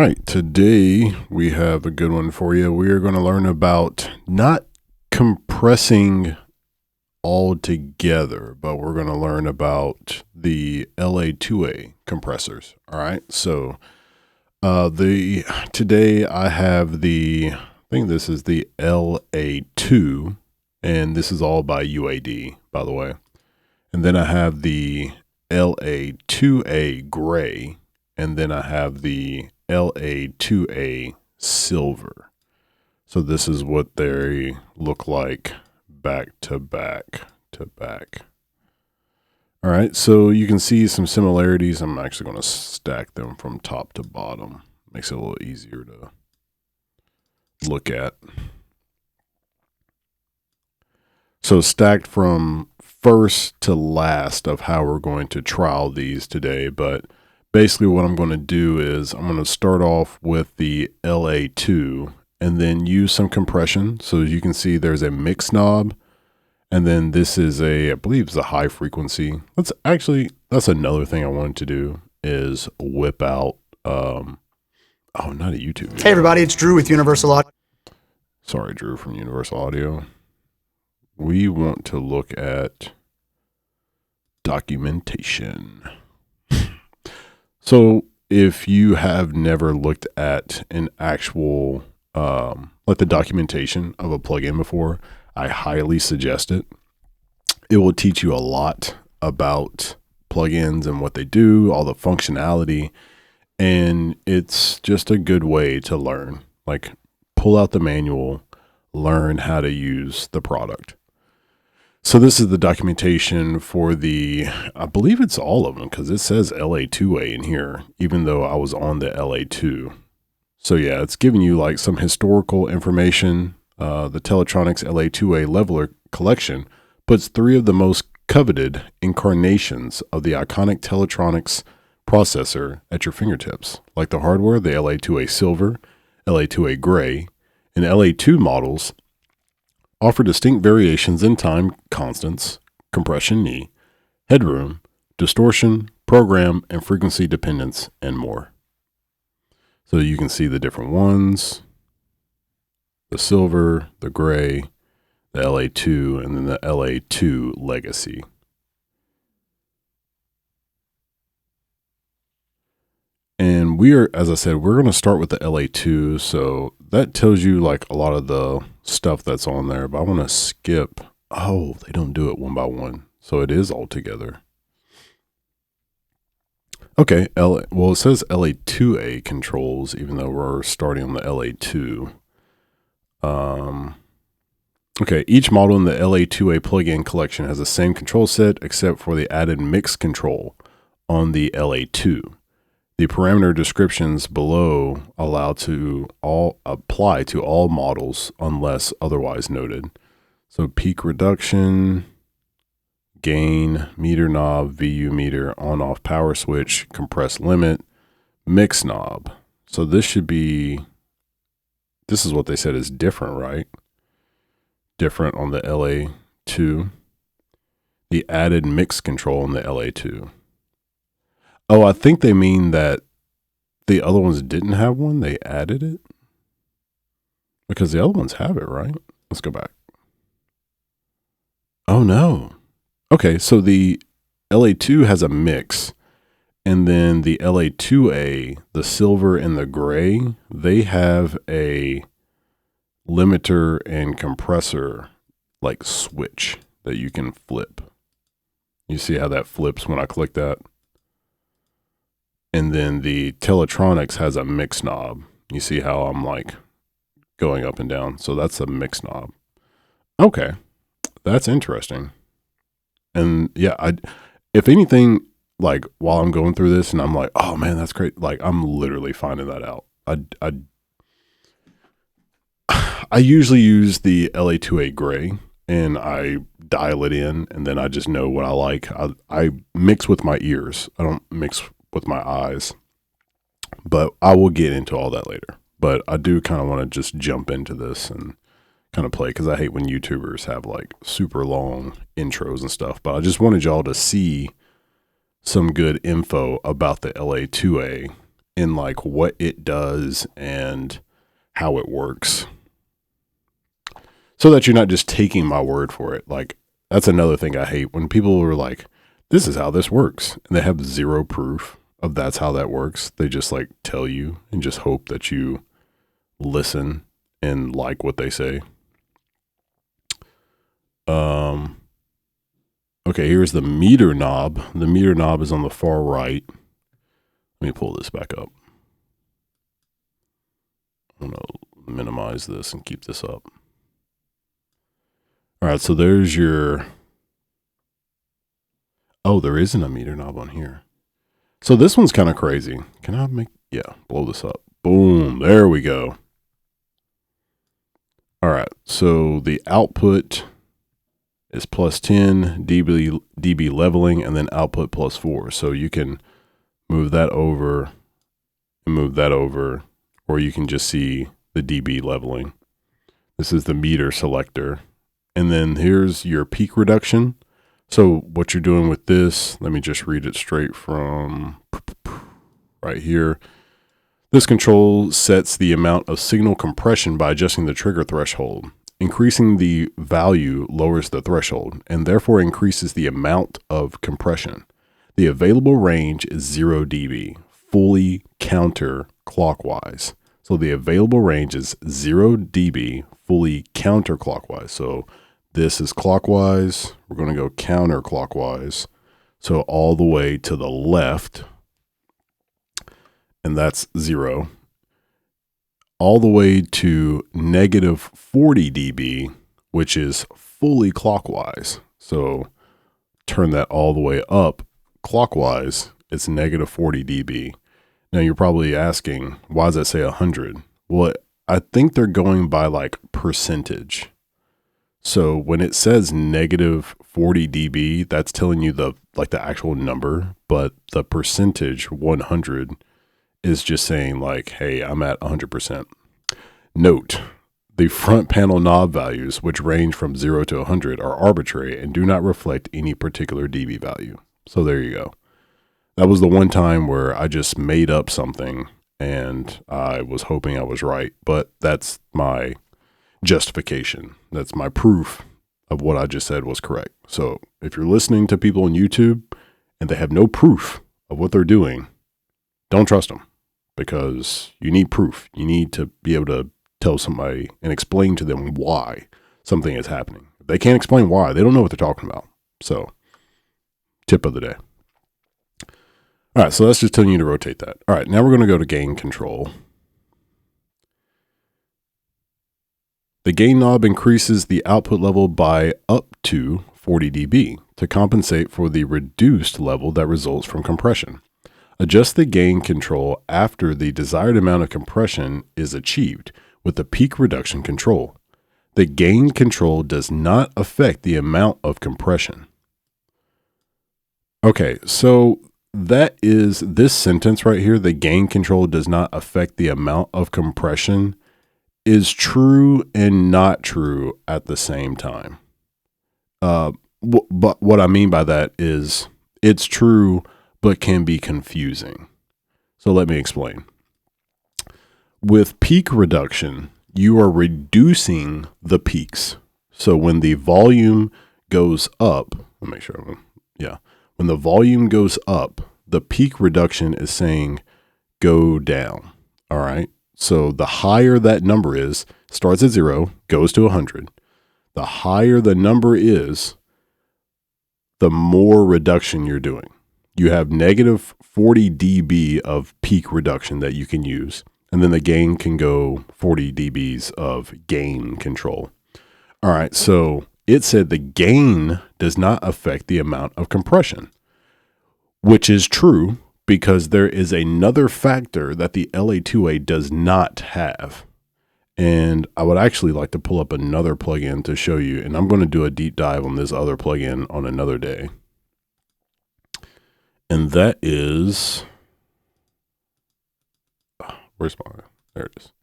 right, today we have a good one for you. We are going to learn about not compressing all together, but we're going to learn about the LA-2A compressors. All right, so today I have I think this is the LA-2, and this is all by UAD, by the way. And then I have the LA-2A gray, and then I have the LA-2A silver. So this is what they look like back to back to back. All right, so you can see some similarities. I'm actually going to stack them from top to bottom. Makes it a little easier to look at. So stacked from first to last of how we're going to trial these today, but basically what I'm going to do is I'm going to start off with the LA-2 and then use some compression. So as you can see, there's a mix knob, and then this is I believe it's a high frequency. That's another thing I wanted to do is whip out, not a YouTube video. Hey everybody, it's Drew with Universal Audio. Sorry, Drew from Universal Audio. We want to look at documentation. So if you have never looked at an actual, like the documentation of a plugin before, I highly suggest it. It will teach you a lot about plugins and what they do, all the functionality, and it's just a good way to learn. Like, pull out the manual, learn how to use the product. So this is the documentation for I believe it's all of them, because it says LA-2A in here, even though I was on the LA-2. So yeah, it's giving you like some historical information. The Teletronix LA-2A leveler collection puts 3 of the most coveted incarnations of the iconic Teletronix processor at your fingertips, like the hardware, the LA-2A silver, LA-2A gray, and LA-2 models offer distinct variations in time constants, compression knee, headroom, distortion, program, and frequency dependence, and more. So you can see the different ones, the silver, the gray, the LA-2, and then the LA-2 Legacy. And as I said, we're going to start with the LA-2. So that tells you like a lot of the stuff that's on there, but I want to skip. Oh, they don't do it one by one. So it is all together. Okay. Well, it says LA-2A controls, even though we're starting on the LA-2. Okay. Each model in the LA-2A plugin collection has the same control set, except for the added mix control on the LA-2. The parameter descriptions below apply to all models unless otherwise noted. So peak reduction, gain, meter knob, VU meter, on-off power switch, compress limit, mix knob. So this is what they said is different, right? Different on the LA-2. The added mix control on the LA-2. Oh, I think they mean that the other ones didn't have one. They added it. Because the other ones have it, right? Let's go back. Oh, no. Okay, so the LA-2 has a mix. And then the LA-2A, the silver and the gray, they have a limiter and compressor like switch that you can flip. You see how that flips when I click that? And then the Teletronix has a mix knob. You see how I'm like going up and down. So that's a mix knob. Okay. That's interesting. And yeah, if anything, like while I'm going through this and I'm like, oh man, that's great. Like I'm literally finding that out. I usually use the LA-2A gray and I dial it in and then I just know what I like. I mix with my ears. I don't mix with my eyes, but I will get into all that later. But I do kind of want to just jump into this and kind of play, because I hate when YouTubers have like super long intros and stuff. But I just wanted y'all to see some good info about the LA-2A in like what it does and how it works, so that you're not just taking my word for it. Like, that's another thing I hate, when people are like, this is how this works, and they have zero proof of that's how that works. They just like tell you and just hope that you listen and like what they say. Okay, here's the meter knob. The meter knob is on the far right. Let me pull this back up. I'm going to minimize this and keep this up. All right, so there's your... Oh, there isn't a meter knob on here. So this one's kind of crazy. Can I make... Yeah, blow this up. Boom, there we go. All right, so the output is plus 10, dB leveling, and then output plus 4. So you can move that over and move that over, or you can just see the dB leveling. This is the meter selector. And then here's your peak reduction. So what you're doing with this, let me just read it straight from right here. This control sets the amount of signal compression by adjusting the trigger threshold. Increasing the value lowers the threshold and therefore increases the amount of compression. The available range is 0 dB, fully counterclockwise. So the available range is 0 dB, fully counterclockwise. So this is clockwise. We're going to go counterclockwise. So all the way to the left, and that's 0. All the way to negative 40 dB, which is fully clockwise. So turn that all the way up clockwise, it's negative 40 dB. Now you're probably asking, why does that say 100? Well, I think they're going by like percentage. So when it says negative 40 dB, that's telling you the actual number, but the percentage 100 is just saying like, hey, I'm at 100%. Note, the front panel knob values, which range from 0 to 100, are arbitrary and do not reflect any particular dB value. So there you go. That was the one time where I just made up something and I was hoping I was right, but that's my justification. That's my proof of what I just said was correct. So if you're listening to people on YouTube and they have no proof of what they're doing, don't trust them, because you need proof. You need to be able to tell somebody and explain to them why something is happening. If they can't explain why, they don't know what they're talking about. So, tip of the day. All right, so that's just telling you to rotate that. All right, now we're going to go to gain control. The gain knob increases the output level by up to 40 dB to compensate for the reduced level that results from compression. Adjust the gain control after the desired amount of compression is achieved with the peak reduction control. The gain control does not affect the amount of compression. Okay, so that is this sentence right here, the gain control does not affect the amount of compression, is true and not true at the same time. But what I mean by that is it's true, but can be confusing. So let me explain. With peak reduction, you are reducing the peaks. So when the volume goes up, let me make sure. When the volume goes up, the peak reduction is saying go down. All right. So the higher that number is, starts at 0, goes to 100. The higher the number is, the more reduction you're doing. You have negative 40 dB of peak reduction that you can use. And then the gain can go 40 dBs of gain control. All right, so it said the gain does not affect the amount of compression, which is true because there is another factor that the LA-2A does not have. And I would actually like to pull up another plugin to show you, and I'm going to do a deep dive on this other plugin on another day. And that is... Where's my... There it is.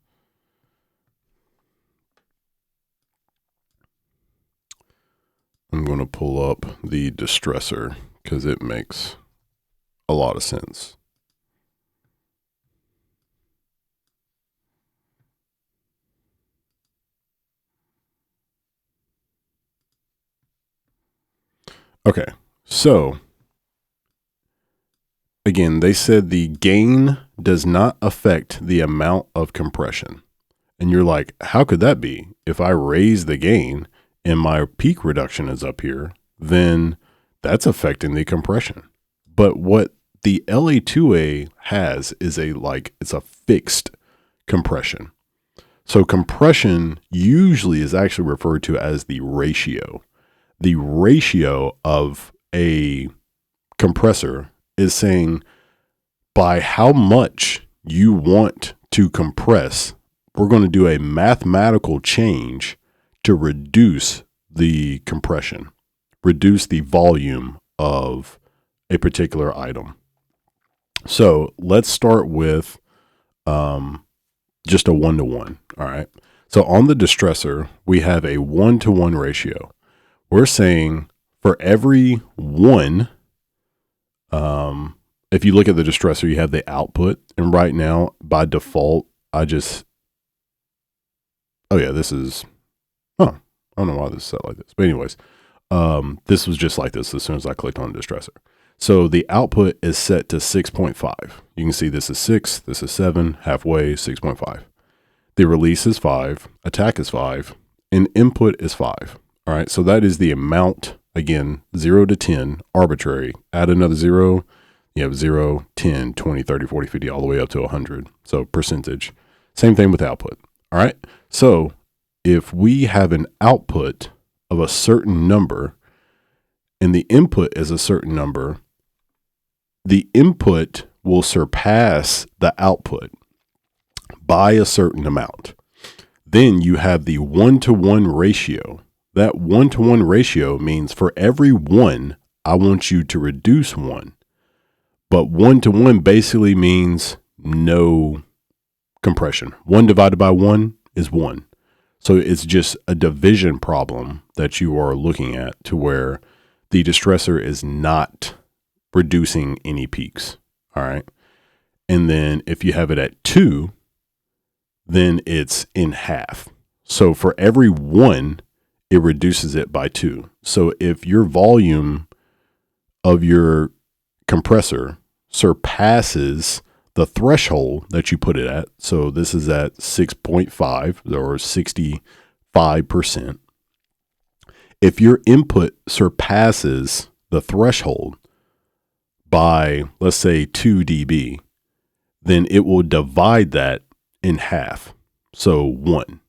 I'm going to pull up the distressor because it makes a lot of sense. Okay. So again, they said the gain does not affect the amount of compression. And you're like, how could that be? If I raise the gain and my peak reduction is up here, then that's affecting the compression. But what the LA-2A has is it's a fixed compression. So compression usually is actually referred to as the ratio. The ratio of a compressor is saying by how much you want to compress, we're going to do a mathematical change to reduce the compression, reduce the volume of a particular item. So let's start with just a 1-to-1. All right. So on the distressor, we have a 1-to-1 ratio. We're saying for every one, if you look at the distressor, you have the output. And right now, by default, I don't know why this is set like this. But anyways, this was just like this as soon as I clicked on the distressor. So the output is set to 6.5. You can see this is 6, this is 7, halfway, 6.5. The release is 5, attack is 5, and input is 5. All right, so that is the amount, again, 0 to 10, arbitrary. Add another 0, you have 0, 10, 20, 30, 40, 50, all the way up to 100. So percentage. Same thing with output. All right, so if we have an output of a certain number and the input is a certain number, the input will surpass the output by a certain amount. Then you have the 1-to-1 ratio. That 1-to-1 ratio means for every 1, I want you to reduce 1. But 1-to-1 basically means no compression. 1 divided by 1 is 1. So it's just a division problem that you are looking at to where the distressor is not reducing any peaks. All right. And then if you have it at 2, then it's in half. So for every 1, it reduces it by 2. So if your volume of your compressor surpasses the threshold that you put it at, so this is at 6.5 or 65%. If your input surpasses the threshold by, let's say, 2 dB, then it will divide that in half. So 1.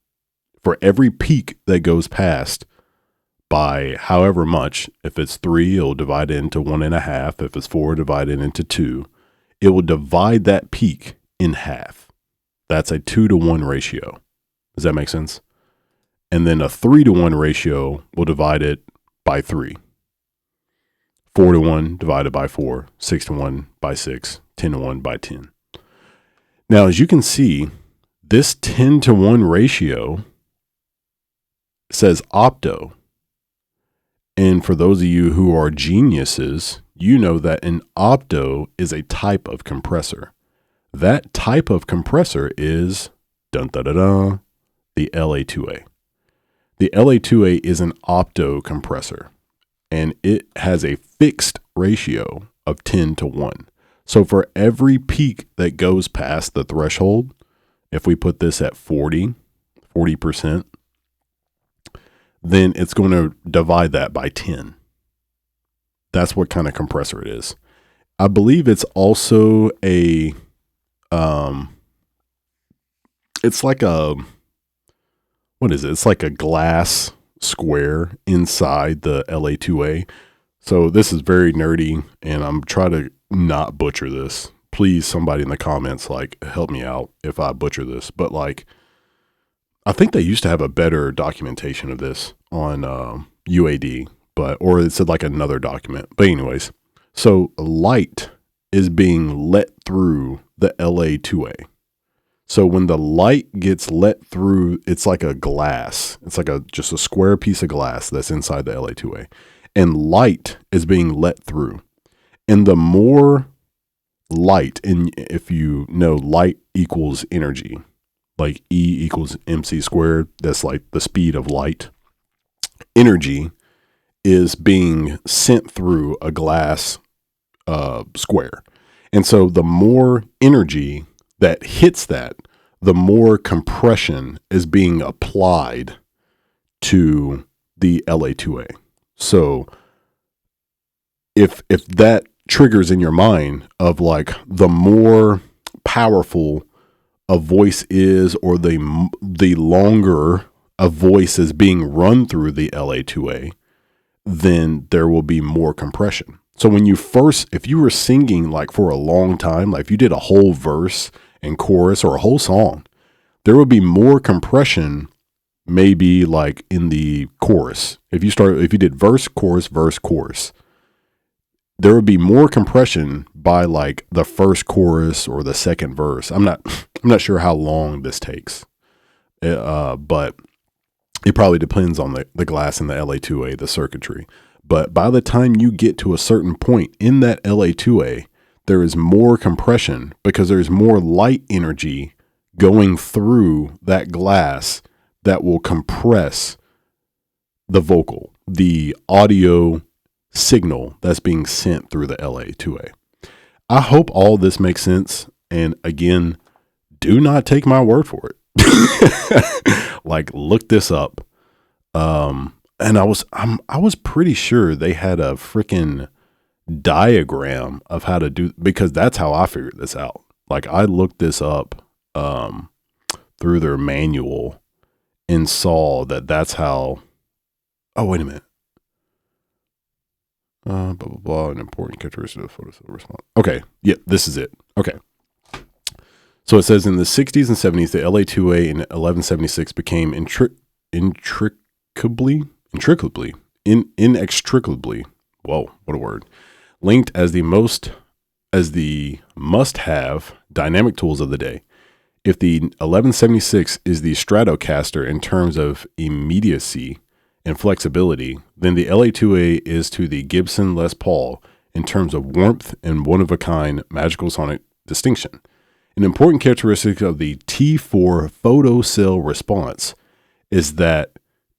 For every peak that goes past by however much, if it's 3, it'll divide it into 1.5. If it's 4, divide it into 2. It will divide that peak in half. That's a 2-to-1 ratio. Does that make sense? And then a 3-to-1 ratio will divide it by 3. 4-to-1 divided by 4, 6-to-1 by 6, 10-to-1 by 10. Now, as you can see, this 10-to-1 ratio says opto. And for those of you who are geniuses, you know that an opto is a type of compressor. That type of compressor is the LA-2A. The LA-2A is an opto compressor, and it has a fixed ratio of 10-to-1. So for every peak that goes past the threshold, if we put this at 40%, then it's going to divide that by 10. That's what kind of compressor it is. I believe it's also it's like what is it? It's like a glass square inside the LA-2A. So this is very nerdy, and I'm trying to not butcher this. Please, somebody in the comments, help me out if I butcher this. But I think they used to have a better documentation of this on UAD, or it said another document. But anyways, so light is being let through the LA-2A. So when the light gets let through, it's like a glass. It's just a square piece of glass that's inside the LA-2A. And light is being let through. And the more light, and if you know, light equals energy, like E equals MC squared. That's like the speed of light. Energy is being sent through a glass square. And so the more energy that hits that, the more compression is being applied to the LA-2A. So if that triggers in your mind of like the more powerful a voice is, or the longer a voice is being run through the LA-2A, then there will be more compression. So if you were singing like for a long time, like if you did a whole verse and chorus or a whole song, there would be more compression maybe like in the chorus. If you did verse, chorus, there would be more compression by like the first chorus or the second verse. I'm not sure how long this takes, but it probably depends on the glass in the LA-2A, the circuitry. But by the time you get to a certain point in that LA-2A, there is more compression because there's more light energy going through that glass that will compress the vocal, the audio signal that's being sent through the LA-2A. I hope all this makes sense. And again, do not take my word for it. Like, look this up. And I was pretty sure they had a freaking diagram of how to do, because that's how I figured this out. Like, I looked this up through their manual and saw that's how. Oh, wait a minute. Blah blah blah. An important characteristic of the photocell response. Okay, yeah, this is it. Okay. So it says in the 60s and 70s, the LA-2A in 1176 became inextricably, whoa, what a word, linked as the must-have dynamic tools of the day. If the 1176 is the Stratocaster in terms of immediacy and flexibility, then the LA-2A is to the Gibson Les Paul in terms of warmth and one-of-a-kind magical sonic distinction. An important characteristic of the T4 photocell response is that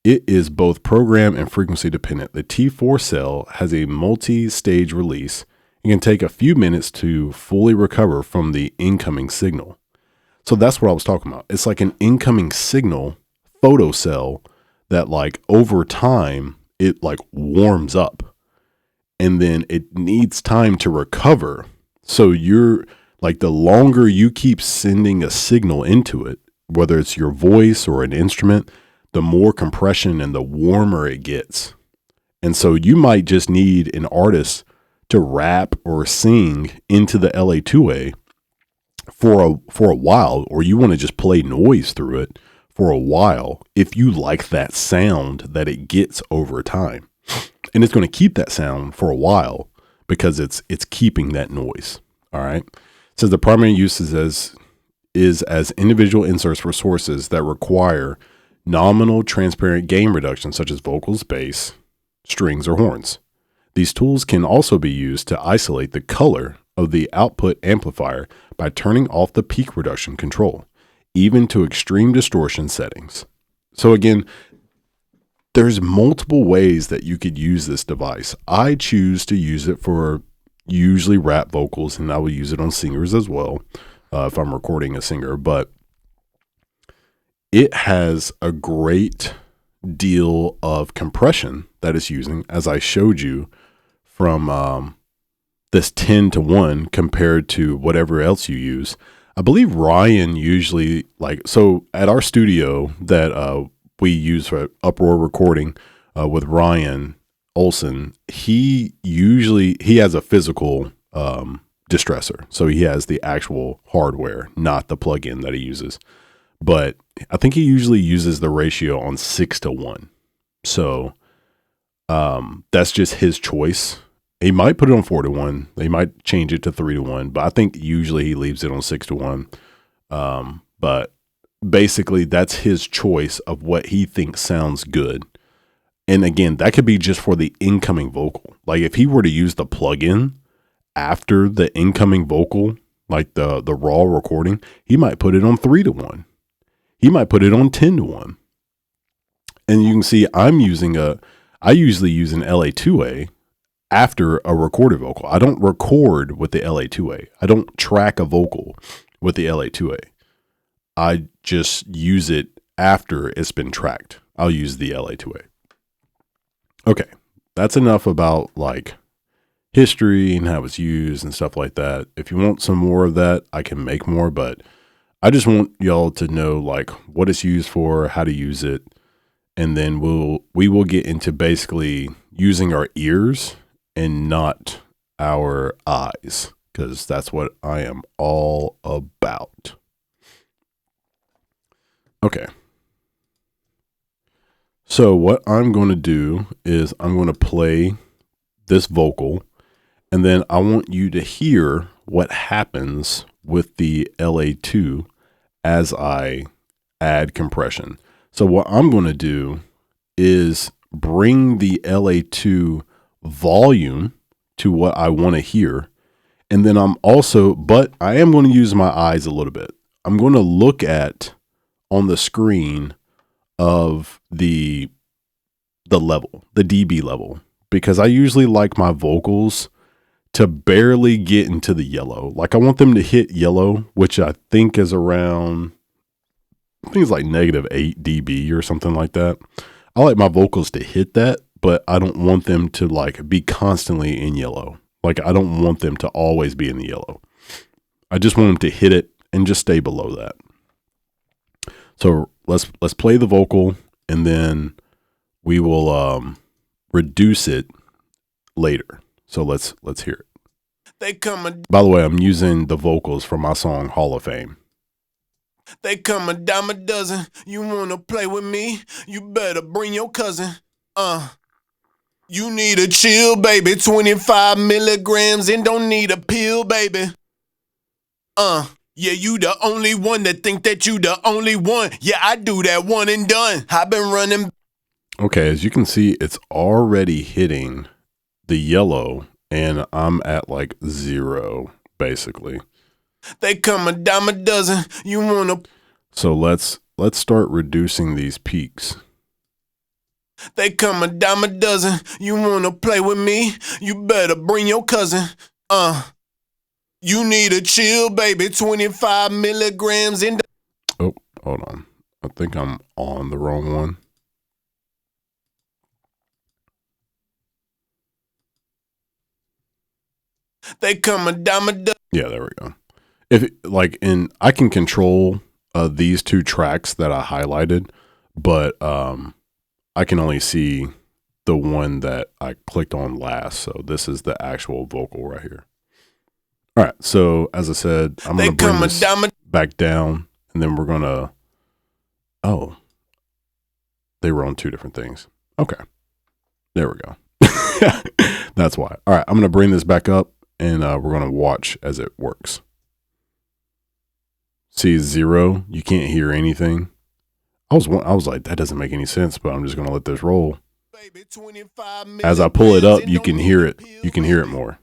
it is both program and frequency dependent. The T4 cell has a multi-stage release and can take a few minutes to fully recover from the incoming signal. So that's what I was talking about. It's like an incoming signal photocell that like over time, it like warms up and then it needs time to recover. So you're like, the longer you keep sending a signal into it, whether it's your voice or an instrument, the more compression and the warmer it gets. And so you might just need an artist to rap or sing into the LA-2A for a while, or you want to just play noise through it for a while if you like that sound that it gets over time. And it's going to keep that sound for a while because it's keeping that noise. All right. It says the primary use is as individual inserts for sources that require nominal transparent gain reduction, such as vocals, bass, strings, or horns. These tools can also be used to isolate the color of the output amplifier by turning off the peak reduction control, even to extreme distortion settings. So again, there's multiple ways that you could use this device. I choose to use it for usually rap vocals, and I will use it on singers as well if I'm recording a singer. But it has a great deal of compression that it's using, as I showed you, from this 10-to-1 compared to whatever else you use. I believe Ryan usually, so at our studio that we use for uproar recording with Ryan Olson, he has a physical distressor. So he has the actual hardware, not the plugin that he uses. But I think he usually uses the ratio on 6-to-1. So that's just his choice. He might put it on 4-to-1. They might change it to 3-to-1, but I think usually he leaves it on 6-to-1. But basically that's his choice of what he thinks sounds good. And again, that could be just for the incoming vocal. Like if he were to use the plugin after the incoming vocal, like the raw recording, he might put it on 3-to-1. He might put it on 10-to-1. And you can see I'm using I usually use an LA-2A after a recorded vocal. I don't record with the LA-2A. I don't track a vocal with the LA-2A. I just use it after it's been tracked. I'll use the LA-2A. Okay, that's enough about like history and how it's used and stuff like that. If you want some more of that, I can make more, but I just want y'all to know like what it's used for, how to use it, and then we will get into basically using our ears and not our eyes, because that's what I am all about. Okay. So what I'm going to do is I'm going to play this vocal, and then I want you to hear what happens with the LA-2 as I add compression. So what I'm going to do is bring the LA-2 volume to what I want to hear. And then but I am going to use my eyes a little bit. I'm going to look at on the screen of the level, the dB level, because I usually like my vocals to barely get into the yellow. Like I want them to hit yellow, which I think is around, I think it's like -8 dB or something like that. I like my vocals to hit that, but I don't want them to like be constantly in yellow. Like I don't want them to always be in the yellow. I just want them to hit it and just stay below that. So let's play the vocal, and then we will reduce it later. So let's hear it. By the way, I'm using the vocals from my song Hall of Fame. They come a dime a dozen. You wanna play with me? You better bring your cousin. You need a chill, baby. 25 milligrams and don't need a pill, baby. Yeah, you the only one that think that you the only one. Yeah, I do that one and done. I've been running. Okay, as you can see, it's already hitting the yellow, and I'm at like 0, basically. They come a dime a dozen. You wanna. So let's start reducing these peaks. They come a dime a dozen. You wanna play with me? You better bring your cousin. You need a chill, baby. 25 milligrams and. Oh, hold on. I think I'm on the wrong one. They come a dime a dozen. Yeah, there we go. I can control these 2 tracks that I highlighted, but I can only see the one that I clicked on last. So this is the actual vocal right here. All right. So as I said, I'm going to bring this back down, and then we're going to, oh, they were on 2 different things. Okay. There we go. That's why. All right. I'm going to bring this back up, and we're going to watch as it works. See 0. You can't hear anything. I was like, that doesn't make any sense, but I'm just going to let this roll. As I pull it up, you can hear it. You can hear it more.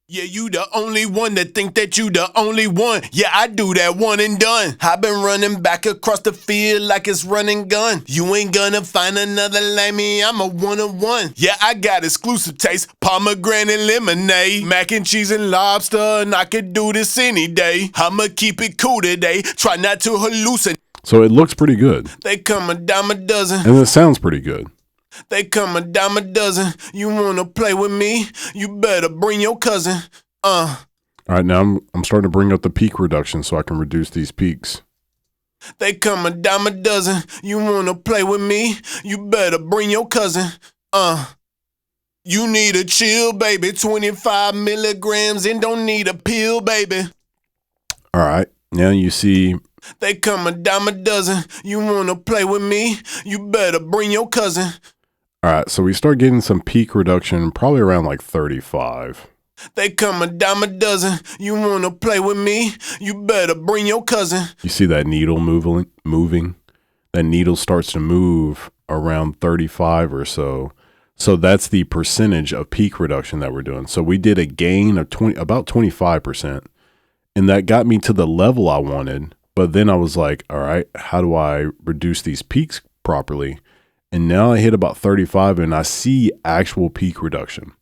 Yeah, you the only one that think that you the only one. Yeah, I do that one and done. I've been running back across the field like it's running gun. You ain't gonna find another like me, I'm a one-on-one. Yeah, I got exclusive taste, pomegranate lemonade, mac and cheese and lobster, and I could do this any day. I'ma keep it cool today, try not to hallucinate. So it looks pretty good. They come a dime a dozen. And it sounds pretty good. They come a dime a dozen. You wanna play with me? You better bring your cousin. All right, now I'm starting to bring up the peak reduction so I can reduce these peaks. They come a dime a dozen. You wanna play with me? You better bring your cousin. You need a chill, baby. 25 milligrams and don't need a pill, baby. All right, now you see. They come a dime a dozen. You wanna play with me? You better bring your cousin. All right, so we start getting some peak reduction probably around like 35. They come a dime a dozen. You wanna play with me? You better bring your cousin. You see that needle moving? That needle starts to move around 35 or so. So that's the percentage of peak reduction that we're doing. So we did a gain of about 25%, and that got me to the level I wanted. But then I was like, all right, how do I reduce these peaks properly? And now I hit about 35 and I see actual peak reduction.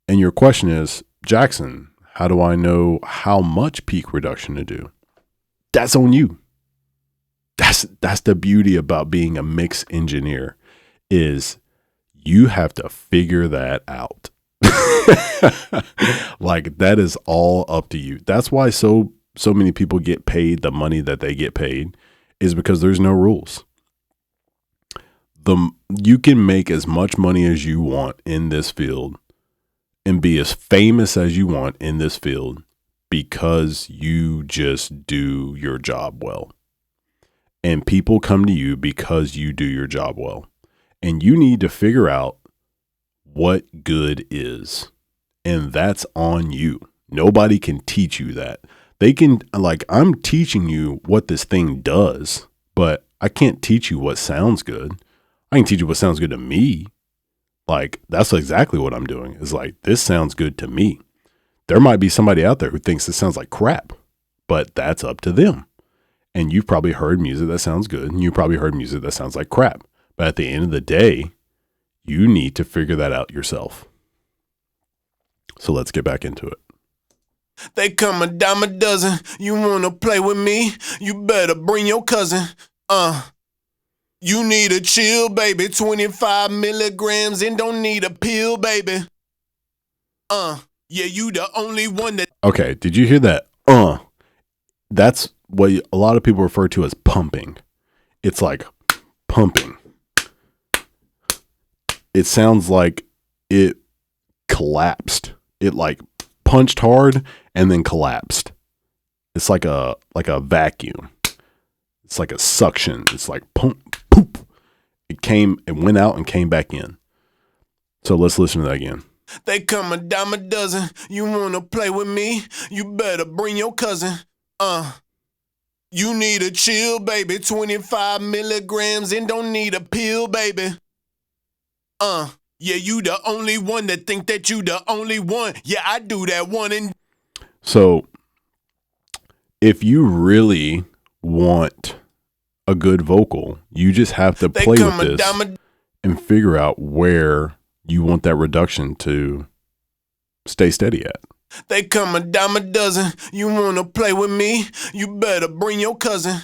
And your question is, Jackson, how do I know how much peak reduction to do? That's on you. That's the beauty about being a mix engineer, is you have to figure that out. Like, that is all up to you. That's why so many people get paid the money that they get paid, is because there's no rules. You can make as much money as you want in this field and be as famous as you want in this field because you just do your job well. And people come to you because you do your job well. And you need to figure out what good is. And that's on you. Nobody can teach you that. They can, like, I'm teaching you what this thing does, but I can't teach you what sounds good. I can teach you what sounds good to me. Like, that's exactly what I'm doing. Is like, this sounds good to me. There might be somebody out there who thinks this sounds like crap, but that's up to them. And you've probably heard music that sounds good, and you probably heard music that sounds like crap. But at the end of the day, you need to figure that out yourself. So let's get back into it. They come a dime a dozen. You wanna play with me? You better bring your cousin. You need a chill, baby. 25 milligrams and don't need a pill, baby. Yeah, you the only one that. Okay, did you hear that? That's what a lot of people refer to as pumping. It's like pumping. It sounds like it collapsed. It like punched hard and then collapsed. It's like a vacuum. It's like a suction. It's like pump, poop. It went out and came back in. So let's listen to that again. They come a dime a dozen. You wanna play with me? You better bring your cousin. You need a chill, baby. 25 milligrams and don't need a pill, baby. Yeah, you the only one that think that you the only one. Yeah, I do that one and. So if you really want a good vocal, you just have to play with this and figure out where you want that reduction to stay steady at. They come a dime a dozen. You wanna play with me? You better bring your cousin.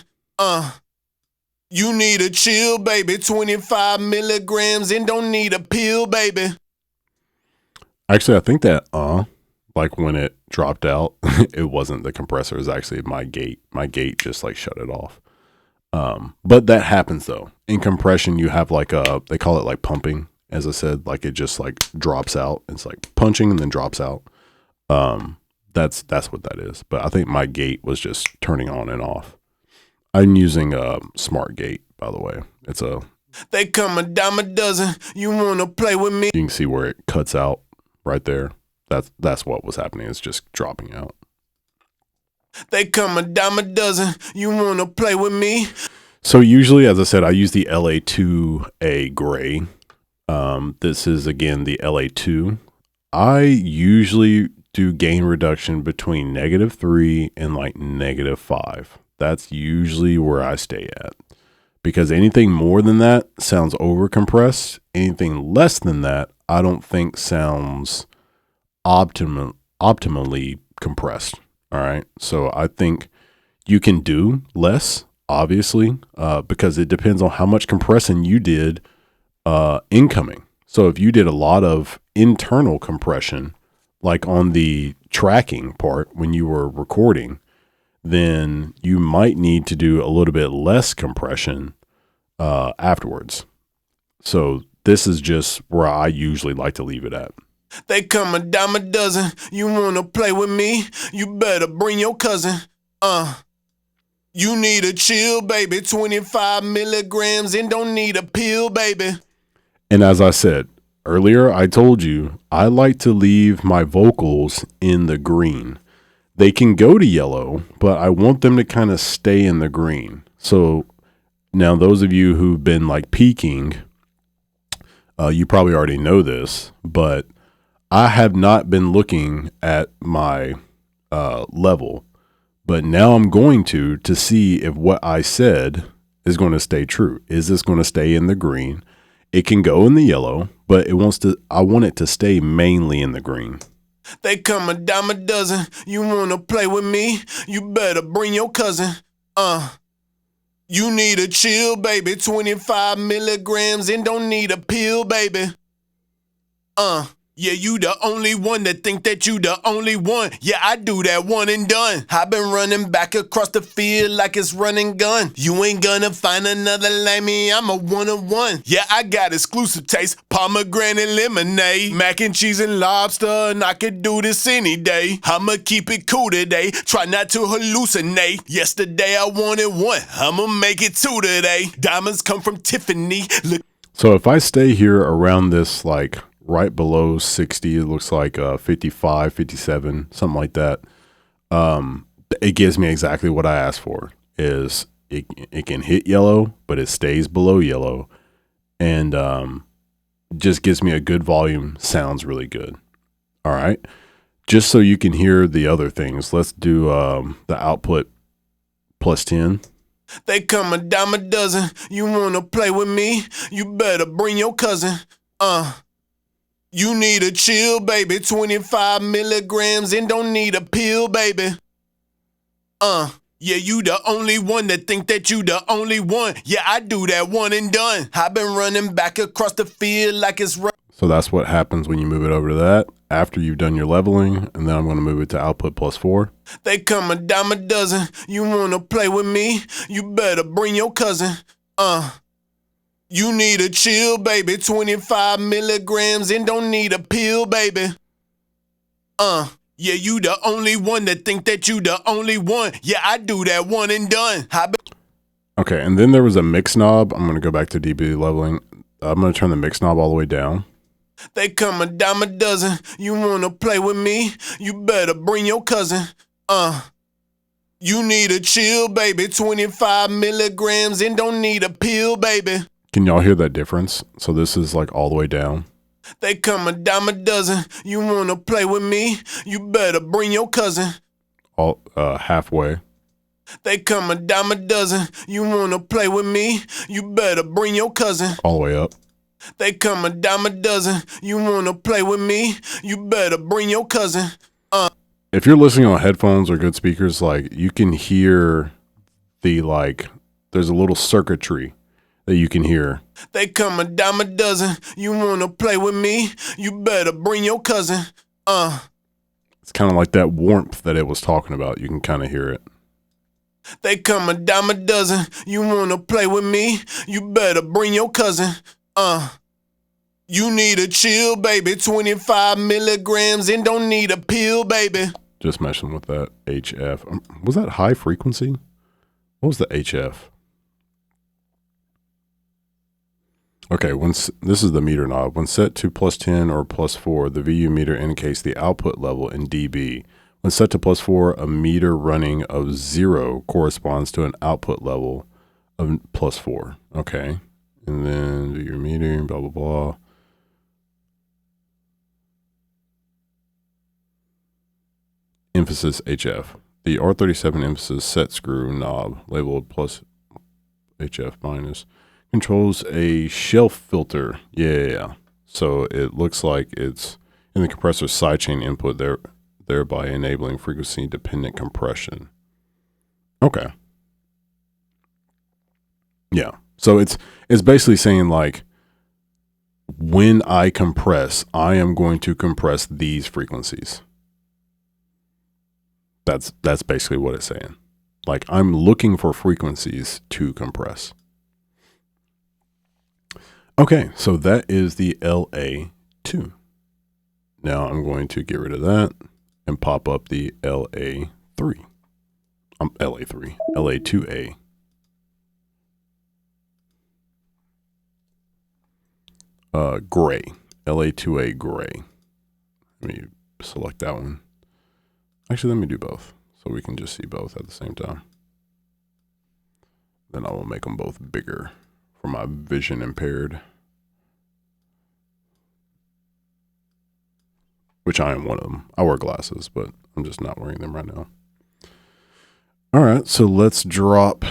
You need a chill, baby. 25 milligrams and don't need a pill, baby. Actually, I think that like when it dropped out, it wasn't the compressor. It was actually my gate. My gate just like shut it off. But that happens though. In compression, you have like they call it like pumping. As I said, like it just like drops out. It's like punching and then drops out. That's what that is. But I think my gate was just turning on and off. I'm using a smart gate, by the way. It's a. They come a dime a dozen. You wanna play with me? You can see where it cuts out right there. That's what was happening. It's just dropping out. They come a dime a dozen. You wanna play with me? So usually, as I said, I use the LA-2A gray. This is again the LA-2. I usually do gain reduction between -3 and like -5. That's usually where I stay at, because anything more than that sounds over compressed. Anything less than that, I don't think sounds optimally compressed. All right. So I think you can do less, obviously, because it depends on how much compressing you did incoming. So if you did a lot of internal compression, like on the tracking part when you were recording, then you might need to do a little bit less compression afterwards. So this is just where I usually like to leave it at. They come a dime a dozen. You wanna play with me? You better bring your cousin. You need a chill, baby. 25 milligrams and don't need a pill, baby. And as I said earlier, I told you I like to leave my vocals in the green. They can go to yellow, but I want them to kind of stay in the green. So now those of you who've been like peaking, you probably already know this, but I have not been looking at my level, but now I'm going to see if what I said is going to stay true. Is this going to stay in the green? it can go in the yellow, but I want it to stay mainly in the green. They come a dime a dozen. You wanna play with me? You better bring your cousin. You need a chill, baby. 25 milligrams and don't need a pill, baby. Yeah, you the only one that think that you the only one. Yeah, I do that one and done. I been running back across the field like it's running gun. You ain't gonna find another like me, I'm a one-of-one. Yeah, I got exclusive taste, pomegranate lemonade, mac and cheese and lobster, and I could do this any day. I'ma keep it cool today, try not to hallucinate. Yesterday I wanted one, I'ma make it two today. Diamonds come from Tiffany. Look. So if I stay here around this, like right below 60, it looks like 55, 57, something like that. It gives me exactly what I asked for. Is it can hit yellow, but it stays below yellow, and just gives me a good volume. Sounds really good. All right, just so you can hear the other things, let's do the output plus 10. They come a dime a dozen. You wanna play with me? You better bring your cousin. You need a chill, baby. 25 milligrams and don't need a pill, baby. Yeah, you the only one that think that you the only one. Yeah, I do that one and done. I been running back across the field like it's So that's what happens when you move it over to that after you've done your leveling, and then I'm going to move it to output plus 4. They come a dime a dozen. You wanna play with me? You better bring your cousin. You need a chill, baby. 25 milligrams and don't need a pill, baby. Yeah, you the only one that think that you the only one. Yeah, I do that one and done. Okay, and then there was a mix knob. I'm going to go back to dB leveling. I'm going to turn the mix knob all the way down. They come a dime a dozen. You wanna play with me? You better bring your cousin. You need a chill, baby. 25 milligrams and don't need a pill, baby. Can y'all hear that difference? So this is like all the way down. They come a dime a dozen. You wanna play with me? You better bring your cousin. All halfway. They come a dime a dozen. You wanna play with me? You better bring your cousin. All the way up. They come a dime a dozen. You wanna play with me? You better bring your cousin. If you're listening on headphones or good speakers, like you can hear the there's a little circuitry that you can hear. They come a dime a dozen. You wanna play with me? You better bring your cousin. It's kind of like that warmth that it was talking about. You can kind of hear it. They come a dime a dozen. You wanna play with me? You better bring your cousin. You need a chill, baby. 25 milligrams and don't need a pill, baby. Just messing with that HF. Was that high frequency? What was the HF? Okay, this is the meter knob. When set to plus 10 or plus 4, the VU meter indicates the output level in dB. When set to plus 4, a meter running of 0 corresponds to an output level of plus 4. Okay, and then do your metering, blah, blah, blah. Emphasis HF. The R37 emphasis set screw knob, labeled plus HF minus, controls a shelf filter. Yeah. So it looks like it's in the compressor's sidechain input, thereby enabling frequency dependent compression. Okay. Yeah. So it's basically saying like, when I compress, I am going to compress these frequencies. That's basically what it's saying. Like I'm looking for frequencies to compress. Okay, so that is the LA-2. Now I'm going to get rid of that and pop up the LA-3. LA-3, LA-2A. Gray, LA-2A gray. Let me select that one. Actually, let me do both so we can just see both at the same time. Then I will make them both bigger for my vision impaired, which I am one of them. I wear glasses, but I'm just not wearing them right now. All right, so let's drop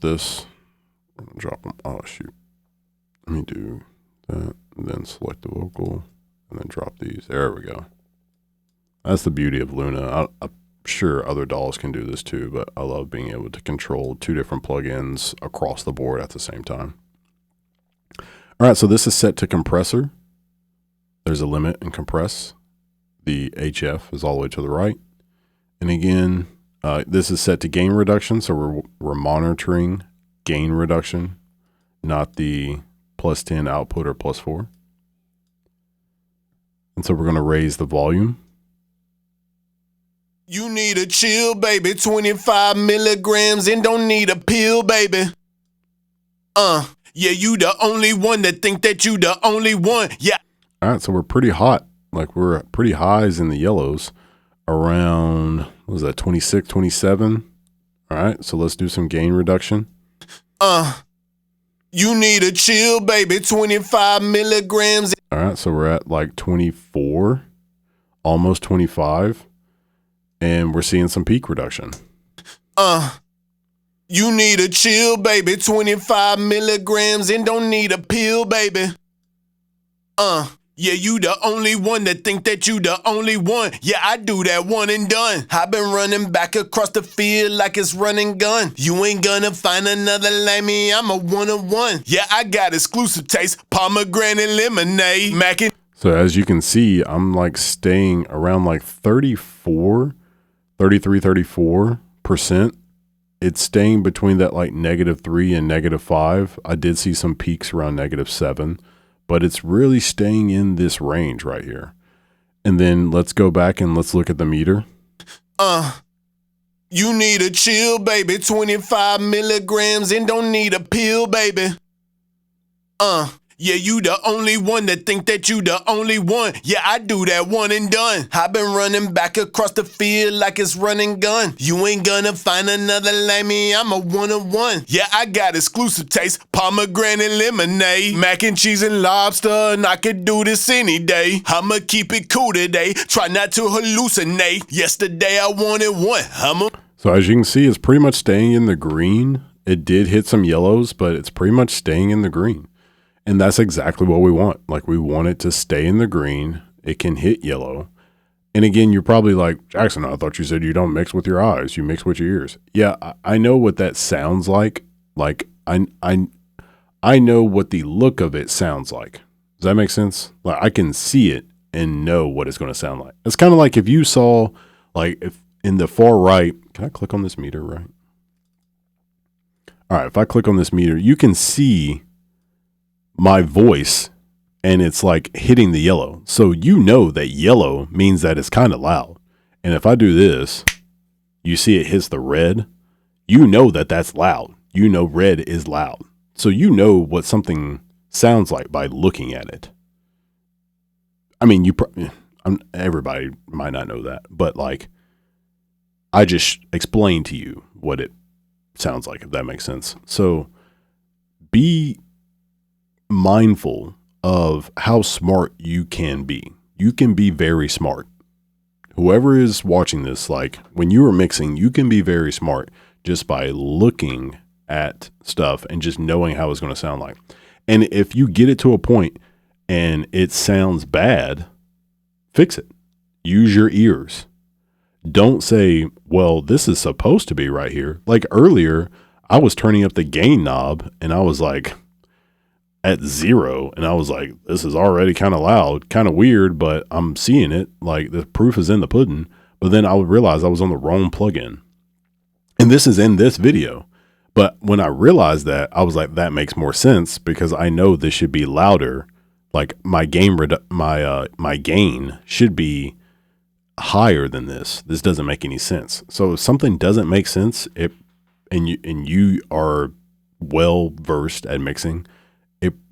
this. Drop them. Oh shoot, Let me do that, and then select the vocal, and then drop these. There we go. That's the beauty of Luna. I'm sure other DAWs can do this too, but I love being able to control 2 different plugins across the board at the same time. All right, so this is set to compressor. There's a limit in compress. The HF is all the way to the right. And again, this is set to gain reduction, so we're monitoring gain reduction, not the +10 output or +4. And so we're going to raise the volume. You need a chill, baby, 25 milligrams and don't need a pill, baby. Yeah, you the only one that think that you the only one. Yeah. All right, so we're pretty hot. Like we're at pretty highs in the yellows around, what was that, 26, 27? All right, so let's do some gain reduction. You need a chill, baby, 25 milligrams. All right, so we're at like 24, almost 25, and we're seeing some peak reduction. You need a chill, baby, 25 milligrams and don't need a pill, baby. Yeah, you the only one that think that you the only one. Yeah, I do that one and done. I've been running back across the field like it's running gun. You ain't gonna find another like me, I'm a one-of-one. Yeah, I got exclusive taste, pomegranate lemonade, mac and... So as you can see, I'm like staying around like 33, 34%. It's staying between that like -3 and -5. I did see some peaks around -7. But it's really staying in this range right here. And then let's go back and let's look at the meter. You need a chill, baby, 25 milligrams and don't need a pill, baby. Yeah, you the only one that think that you the only one. Yeah, I do that one and done. I've been running back across the field like it's running gun. You ain't gonna find another like me, I'm a one-of-one. Yeah, I got exclusive taste, pomegranate lemonade, mac and cheese and lobster, and I could do this any day. I'ma keep it cool today, try not to hallucinate. Yesterday I wanted one, So as you can see, it's pretty much staying in the green. It did hit some yellows, but it's pretty much staying in the green. And that's exactly what we want. Like we want it to stay in the green. It can hit yellow. And again, you're probably like, Jackson, I thought you said you don't mix with your eyes. You mix with your ears. Yeah, I know what that sounds like. Like I know what the look of it sounds like. Does that make sense? Like I can see it and know what it's going to sound like. It's kind of like if you saw, like if in the far right, can I click on this meter right? All right, if I click on this meter, you can see my voice and it's like hitting the yellow. So you know that yellow means that it's kind of loud. And if I do this, you see it hits the red. You know that that's loud. You know red is loud. So you know what something sounds like by looking at it. I mean, everybody might not know that, but like I just explained to you what it sounds like, if that makes sense. So be mindful of how smart you can be. You can be very smart. Whoever is watching this, like when you are mixing, you can be very smart just by looking at stuff and just knowing how it's going to sound like. And if you get it to a point and it sounds bad, fix it. Use your ears. Don't say, well, this is supposed to be right here. Like earlier, I was turning up the gain knob and I was like, at 0, and I was like, this is already kind of loud, kind of weird, but I'm seeing it. Like the proof is in the pudding. But then I would realize I was on the wrong plugin. And this is in this video. But when I realized that, I was like, that makes more sense because I know this should be louder. Like my gain should be higher than this. This doesn't make any sense. So if something doesn't make sense, and you are well versed at mixing,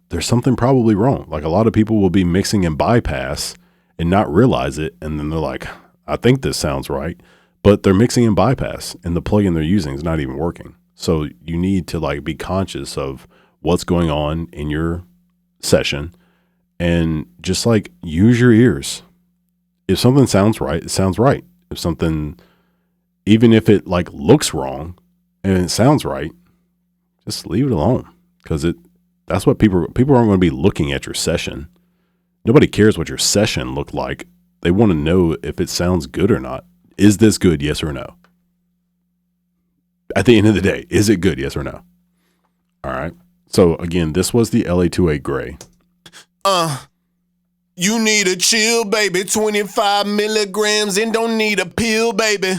there's something probably wrong. Like a lot of people will be mixing in bypass and not realize it. And then they're like, I think this sounds right, but they're mixing in bypass and the plugin they're using is not even working. So you need to like be conscious of what's going on in your session and just like use your ears. If something sounds right, it sounds right. If something, even if it like looks wrong and it sounds right, just leave it alone because That's what people aren't going to be looking at your session. Nobody cares what your session looked like. They want to know if it sounds good or not. Is this good? Yes or no? At the end of the day, is it good? Yes or no? All right. So again, this was the LA-2A gray. You need a chill, baby. 25 milligrams and don't need a pill, baby.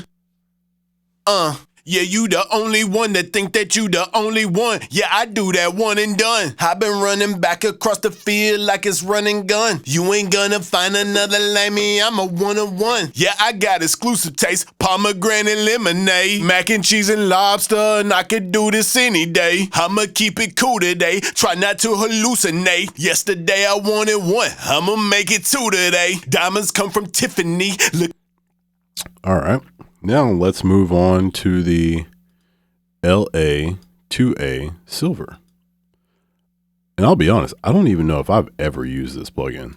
Yeah, you the only one that think that you the only one. Yeah, I do that one and done. I've been running back across the field like it's running gun. You ain't gonna find another like me, I'm a one-of-one. Yeah, I got exclusive taste, pomegranate lemonade, mac and cheese and lobster, and I could do this any day. I'ma keep it cool today, try not to hallucinate. Yesterday I wanted one, I'ma make it two today. Diamonds come from Tiffany. Look. All right. Now let's move on to the LA-2A silver. And I'll be honest, I don't even know if I've ever used this plugin.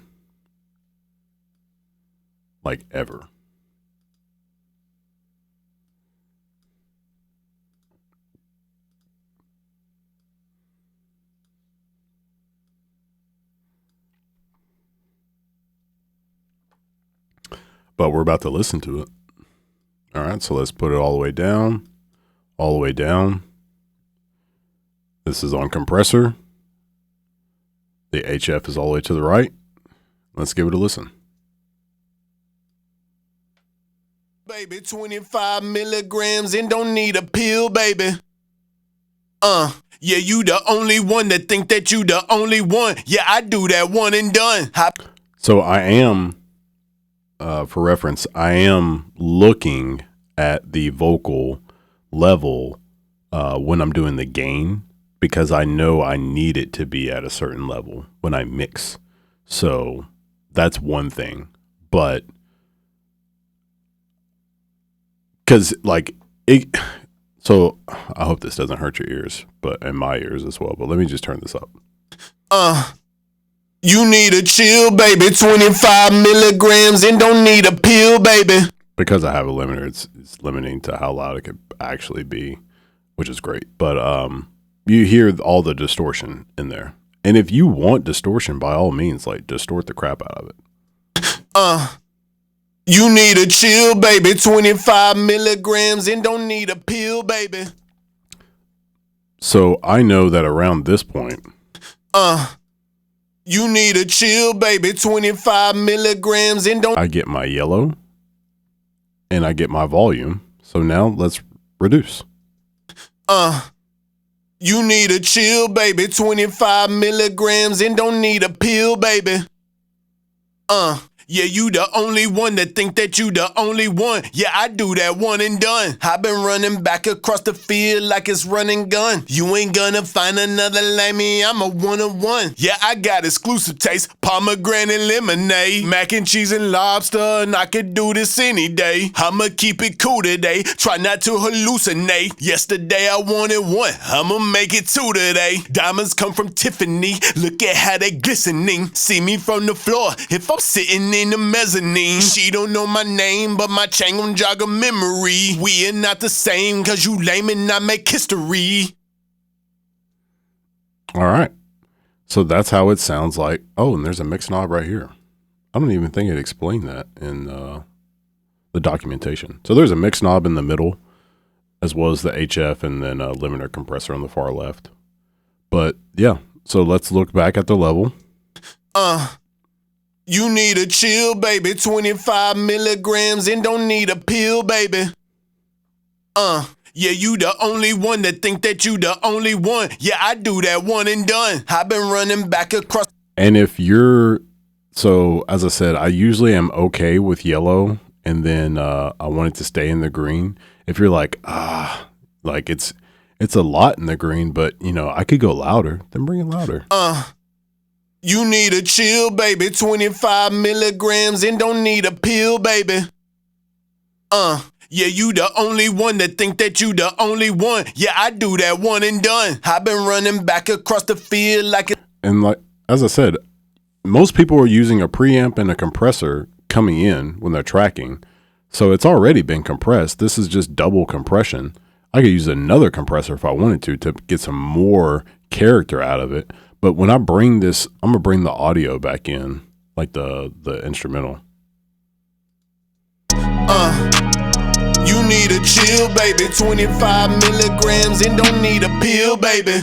Like ever. But we're about to listen to it. All right, so let's put it all the way down, all the way down. This is on compressor. The HF is all the way to the right. Let's give it a listen. Baby, 25 milligrams and don't need a pill, baby. Yeah, you the only one that think that you the only one. Yeah, I do that one and done. So I am... for reference, I am looking at the vocal level when I'm doing the gain, because I know I need it to be at a certain level when I mix. So that's one thing. But because like it, so I hope this doesn't hurt your ears, and my ears as well. But let me just turn this up. You need a chill, baby. 25 milligrams and don't need a pill, baby. Because I have a limiter, it's limiting to how loud it could actually be, which is great. But you hear all the distortion in there. And if you want distortion, by all means, like distort the crap out of it. You need a chill, baby. 25 milligrams and don't need a pill, baby. So I know that around this point, you need a chill, baby. 25 milligrams and don't. I get my yellow and I get my volume. So now let's reduce. You need a chill, baby. 25 milligrams and don't need a pill, baby. Yeah, you the only one that think that you the only one. Yeah, I do that one and done. I've been running back across the field like it's running gun. You ain't gonna find another like me, I'm a one-of-one. Yeah, I got exclusive taste, pomegranate lemonade, mac and cheese and lobster, and I could do this any day. I'ma keep it cool today, try not to hallucinate. Yesterday I wanted one, I'ma make it two today. Diamonds come from Tiffany, look at how they glistening. See me from the floor, if I'm sitting in the mezzanine. She don't know my name, but my chain gon' jog a memory. We are not the same, cause you lame and I make history. All right. So that's how it sounds like. Oh, and there's a mix knob right here. I don't even think it explained that in the documentation. So there's a mix knob in the middle, as well as the HF and then a limiter compressor on the far left. But yeah, so let's look back at the level. You need a chill, baby. 25 milligrams and don't need a pill, baby. Yeah, you the only one that think that you the only one. Yeah, I do that one and done. I've been running back across. And if you're, so as I said, I usually am okay with yellow, and then I want it to stay in the green. If you're like, like it's a lot in the green, but you know, I could go louder, then bring it louder. You need a chill, baby. 25 milligrams and don't need a pill, baby. Yeah, you the only one that think that you the only one. Yeah, I do that one and done. I've been running back across the field like it. And like, as I said, most people are using a preamp and a compressor coming in when they're tracking. So it's already been compressed. This is just double compression. I could use another compressor if I wanted to get some more character out of it. But when I bring this, I'm going to bring the audio back in, like the instrumental. You need a chill, baby. 25 milligrams and don't need a pill, baby.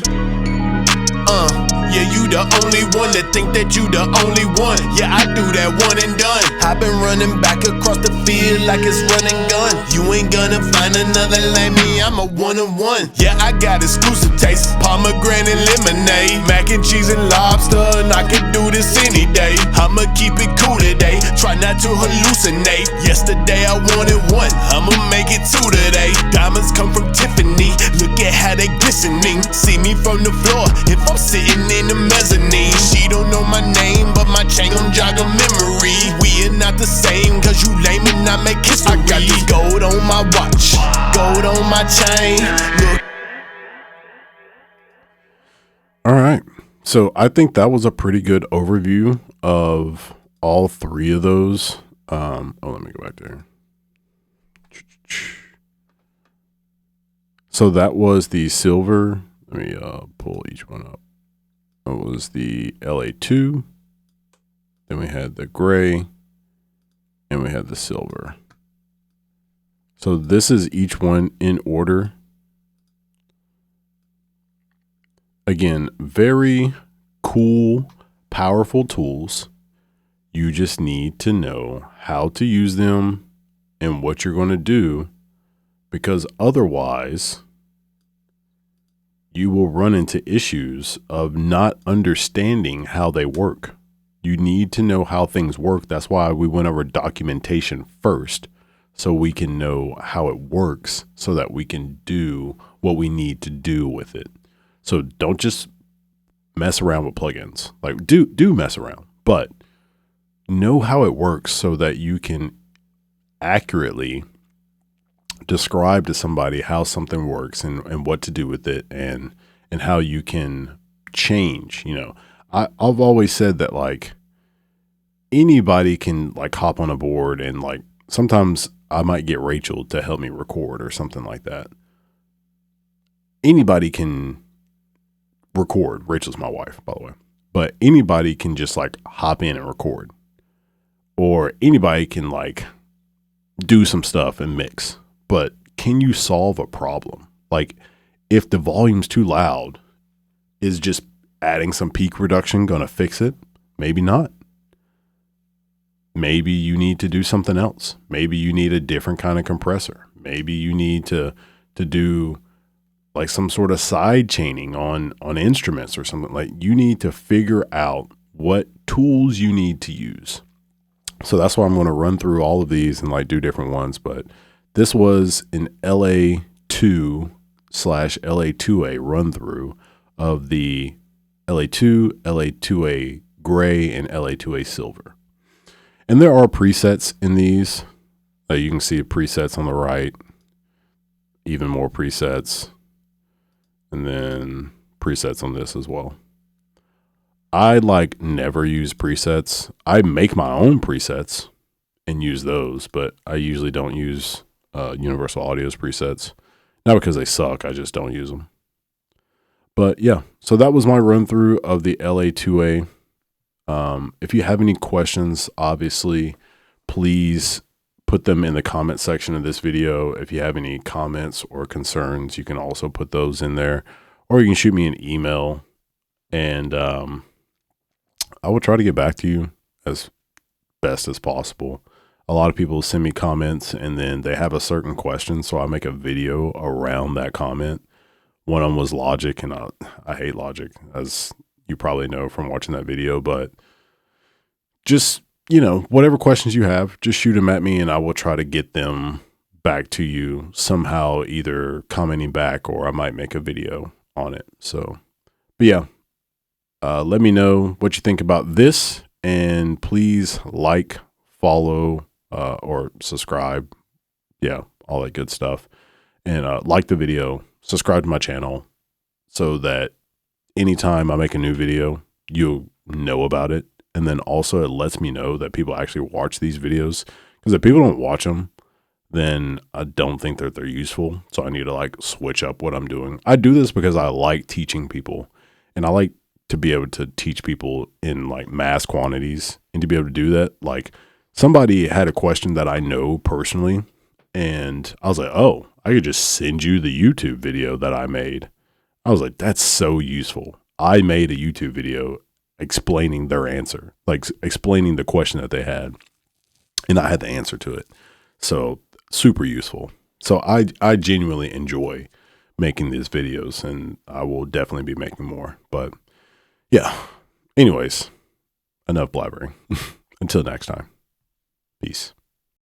Yeah, you the only one that think that you the only one. Yeah, I do that one and done. I've been running back across the field like it's running gun. You ain't gonna find another like me, I'm a one-on-one. Yeah, I got exclusive taste, pomegranate lemonade, mac and cheese and lobster, and I could do this any day. I'ma keep it cool today, try not to hallucinate. Yesterday I wanted one, I'ma make it two today. Diamonds come from Tiffany, look at how they glistening. See me from the floor if I'm sitting in the mezzanine. She don't know my name, but my chain gon' jog a memory. We are not the same, cause you lame and I make history. I got this gold on my watch, gold on my chain. Look. All right. So I think that was a pretty good overview of all three of those. Let me go back there. So that was the silver. Let me pull each one up. It was the LA-2. Then we had the gray. And we had the silver. So this is each one in order. Again, very cool, powerful tools. You just need to know how to use them and what you're going to do, because otherwise you will run into issues of not understanding how they work. You need to know how things work. That's why we went over documentation first, so we can know how it works so that we can do what we need to do with it. So don't just mess around with plugins. Like do mess around, but know how it works so that you can accurately describe to somebody how something works and what to do with it and how you can change. You know, I've always said that like anybody can like hop on a board, and like sometimes I might get Rachel to help me record or something like that. Anybody can record. Rachel's my wife, by the way, but anybody can just like hop in and record, or anybody can like do some stuff and mix. But can you solve a problem? Like if the volume's too loud, is just adding some peak reduction going to fix it? Maybe not. Maybe you need to do something else. Maybe you need a different kind of compressor. Maybe you need to do like some sort of side chaining on instruments or something. Like you need to figure out what tools you need to use. So that's why I'm going to run through all of these and like do different ones. But this was an LA-2/LA-2A run through of the LA-2, LA-2A gray, and LA-2A silver. And there are presets in these. You can see presets on the right, even more presets, and then presets on this as well. I like never use presets. I make my own presets and use those, but I usually don't use Universal Audio's presets. Not because they suck, I just don't use them. But yeah, so that was my run through of the LA-2A. If you have any questions, obviously, please put them in the comment section of this video. If you have any comments or concerns, you can also put those in there, or you can shoot me an email, and I will try to get back to you as best as possible. A lot of people send me comments and then they have a certain question, so I make a video around that comment. One of them was Logic, and I hate Logic, as you probably know from watching that video. But just, you know, whatever questions you have, just shoot them at me and I will try to get them back to you somehow, either commenting back or I might make a video on it. So, but yeah, let me know what you think about this, and please like, follow, or subscribe. Yeah, all that good stuff. And like the video, subscribe to my channel so that anytime I make a new video, you'll know about it. And then also it lets me know that people actually watch these videos, because if people don't watch them, then I don't think that they're useful. So I need to like switch up what I'm doing. I do this because I like teaching people, and I like to be able to teach people in like mass quantities, and to be able to do that. Like, somebody had a question that I know personally, and I was like, oh, I could just send you the YouTube video that I made. I was like, that's so useful. I made a YouTube video explaining their answer, like explaining the question that they had, and I had the answer to it. So super useful. So I genuinely enjoy making these videos, and I will definitely be making more. But yeah, anyways, enough blabbering. Until next time, peace.